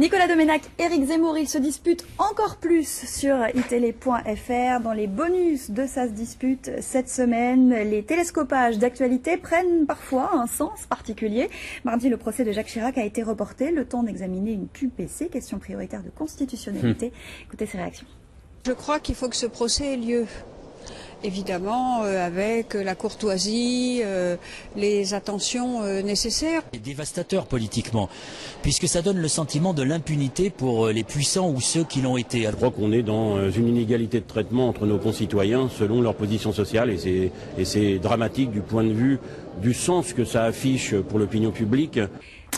Nicolas Doménac, Éric Zemmour, ils se disputent encore plus sur itélé.fr. Dans les bonus de Ça se dispute cette semaine, les télescopages d'actualité prennent parfois un sens particulier. Mardi, le procès de Jacques Chirac a été reporté, le temps d'examiner une QPC, question prioritaire de constitutionnalité. Écoutez ces réactions. Je crois qu'il faut que ce procès ait lieu. Évidemment, avec la courtoisie, les attentions nécessaires. C'est dévastateur politiquement, puisque ça donne le sentiment de l'impunité pour les puissants ou ceux qui l'ont été. Je crois qu'on est dans une inégalité de traitement entre nos concitoyens selon leur position sociale, et c'est dramatique du point de vue du sens que ça affiche pour l'opinion publique.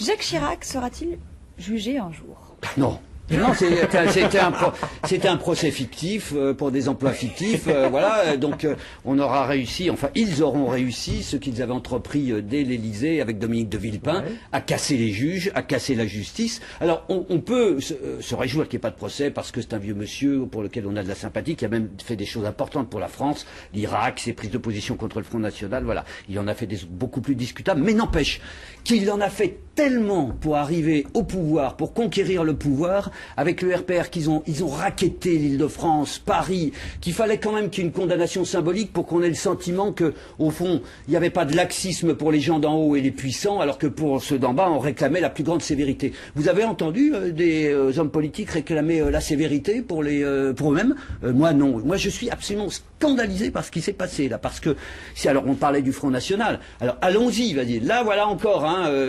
Jacques Chirac sera-t-il jugé un jour? Non. Non, c'était un procès fictif pour des emplois fictifs, voilà. Donc on aura réussi, enfin ils auront réussi ce qu'ils avaient entrepris dès l'Élysée avec Dominique de Villepin, à casser les juges, à casser la justice. Alors on peut se réjouir qu'il n'y ait pas de procès parce que c'est un vieux monsieur pour lequel on a de la sympathie, qui a même fait des choses importantes pour la France, l'Irak, ses prises de position contre le Front National, voilà. Il en a fait des beaucoup plus discutables, mais n'empêche qu'il en a fait tellement pour arriver au pouvoir, pour conquérir le pouvoir, avec le RPR ils ont racketté l'Île-de-France, Paris, qu'il fallait quand même qu'il y ait une condamnation symbolique pour qu'on ait le sentiment que, au fond, il n'y avait pas de laxisme pour les gens d'en haut et les puissants, alors que pour ceux d'en bas, on réclamait la plus grande sévérité. Vous avez entendu des hommes politiques réclamer la sévérité pour eux-mêmes? Moi, non. Moi, je suis absolument scandalisé par ce qui s'est passé là, parce que si alors on parlait du Front National, alors allons-y, vas-y. Là, voilà encore,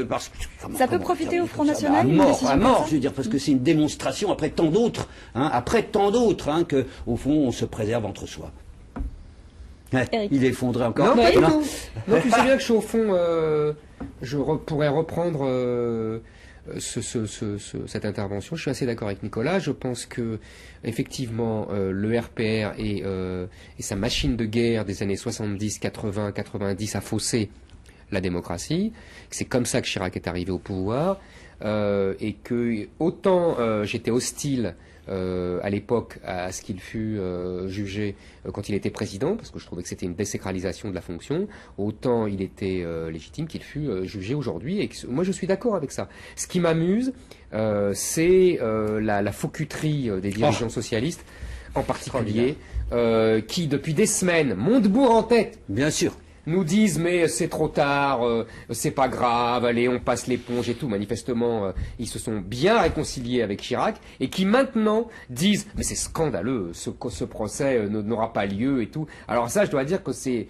parce que ça peut profiter au Front National, à mort, je veux dire, parce que c'est une démonstration après tant d'autres, que au fond on se préserve entre soi. Il est effondré encore. Non, pas du tout. Non, tu sais bien que je suis au fond, je pourrais reprendre cette intervention. Je suis assez d'accord avec Nicolas. Je pense que effectivement le RPR et sa machine de guerre des années 70, 80, 90 a faussé la démocratie. C'est comme ça que Chirac est arrivé au pouvoir, et que autant j'étais hostile à l'époque à ce qu'il fut jugé quand il était président, parce que je trouvais que c'était une désacralisation de la fonction, autant il était légitime qu'il fût jugé aujourd'hui, et moi je suis d'accord avec ça. Ce qui m'amuse, c'est la faucuterie des dirigeants socialistes, en particulier, qui depuis des semaines, Montebourg en tête, bien sûr, nous disent mais c'est trop tard, c'est pas grave, allez on passe l'éponge et tout. Manifestement ils se sont bien réconciliés avec Chirac, et qui maintenant disent mais c'est scandaleux, ce procès n'aura pas lieu et tout. Alors ça, je dois dire que c'est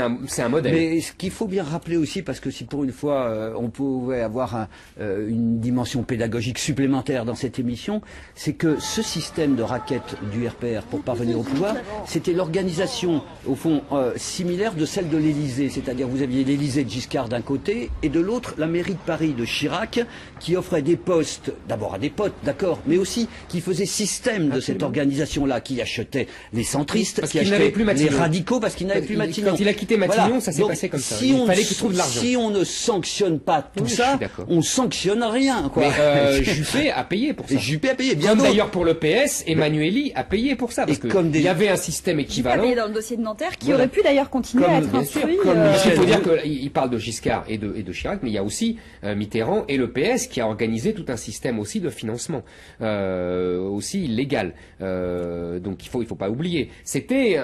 un modèle. Mais ce qu'il faut bien rappeler aussi, parce que si pour une fois on pouvait avoir une dimension pédagogique supplémentaire dans cette émission, c'est que ce système de raquette du RPR pour parvenir au pouvoir, c'était l'organisation au fond similaire de celle de l'Élysée. C'est-à-dire vous aviez l'Élysée de Giscard d'un côté, et de l'autre la mairie de Paris de Chirac, qui offrait des postes d'abord à des potes, d'accord, mais aussi qui faisait système de cette organisation-là, qui achetait les centristes, qui achetait les radicaux, parce qu'il n'avait plus Matignon. Quand il a quitté Matignon, voilà. Ça s'est passé comme ça. Il fallait qu'il trouve de l'argent. Si on ne sanctionne pas tout ça, on sanctionne rien, quoi. Mais Juppé a payé pour ça. Juppé a payé, bien comme d'ailleurs pour le PS, Emmanueli a payé pour ça, parce qu'il y avait un système équivalent. Juppé a payé dans le dossier de Nanterre, qui aurait pu d'ailleurs continuer à être instruit. Il faut dire qu'il parle de Giscard et de Chirac, mais il y a aussi Mitterrand et le PS qui a organisé tout un système aussi de financement, aussi illégal. Donc il faut pas oublier. C'était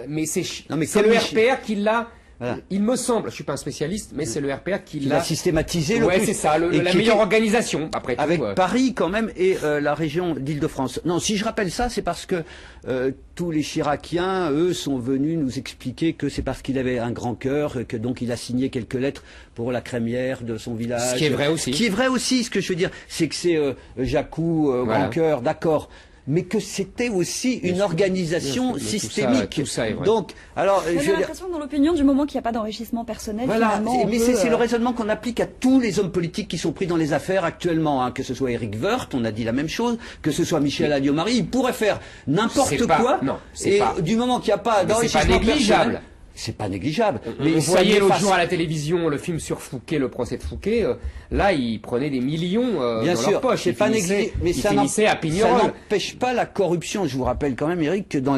mais c'est le RPR qui l'a. Voilà. Il me semble, je suis pas un spécialiste, mais c'est le RPR qui l'a systématisé le plus. Ouais, c'est ça, la meilleure organisation, après tout. Avec Paris, quand même, et la région d'Île-de-France. Non, si je rappelle ça, c'est parce que tous les Chiraciens, eux, sont venus nous expliquer que c'est parce qu'il avait un grand cœur, que donc il a signé quelques lettres pour la crémière de son village. Ce qui est vrai aussi. Ce qui est vrai aussi, ce que je veux dire, c'est que c'est Jacou, voilà. Grand cœur, d'accord. Mais que c'était aussi une organisation systémique. Tout ça est vrai. Donc, alors, j'ai l'impression que dans l'opinion, du moment qu'il n'y a pas d'enrichissement personnel, voilà, mais c'est le raisonnement qu'on applique à tous les hommes politiques qui sont pris dans les affaires actuellement, que ce soit Éric Woerth, on a dit la même chose, que ce soit Michel Alliot-Marie, il pourrait faire n'importe quoi. Non, et du moment qu'il n'y a pas d'enrichissement personnel. c'est pas négligeable. Mais vous ça voyez l'autre n'efface- jour à la télévision le film sur Fouquet, le procès de Fouquet. Là, ils prenaient des millions Bien dans sûr, leur poche. c'est pas négligé, mais ils ça finissaient à ça Pignerol. n'empêche pas la corruption. Je vous rappelle quand même, Eric, que dans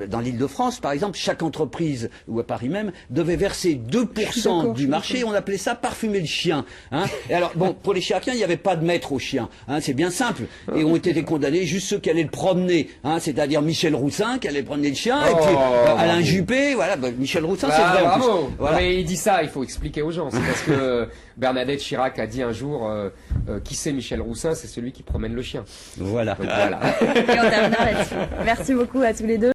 dans l'Île-de-France, par exemple, chaque entreprise, ou à Paris même, devait verser 2% du marché. On appelait ça parfumer le chien. Hein. Et alors, bon, pour les chiens, il n'y avait pas de maître aux chiens. Hein, c'est bien simple. Et ont été condamnés juste ceux qui allaient le promener. Hein, c'est-à-dire Michel Roussin qui allait promener le chien, et puis Alain Juppé, voilà. Bah, Michel Roussin, c'est vrai. En plus. Bravo. Voilà. Mais il dit ça, il faut expliquer aux gens. C'est parce que Bernadette Chirac a dit un jour, qui c'est Michel Roussin, c'est celui qui promène le chien. Voilà. Donc, voilà. Et on terminera là-dessus. Merci beaucoup à tous les deux.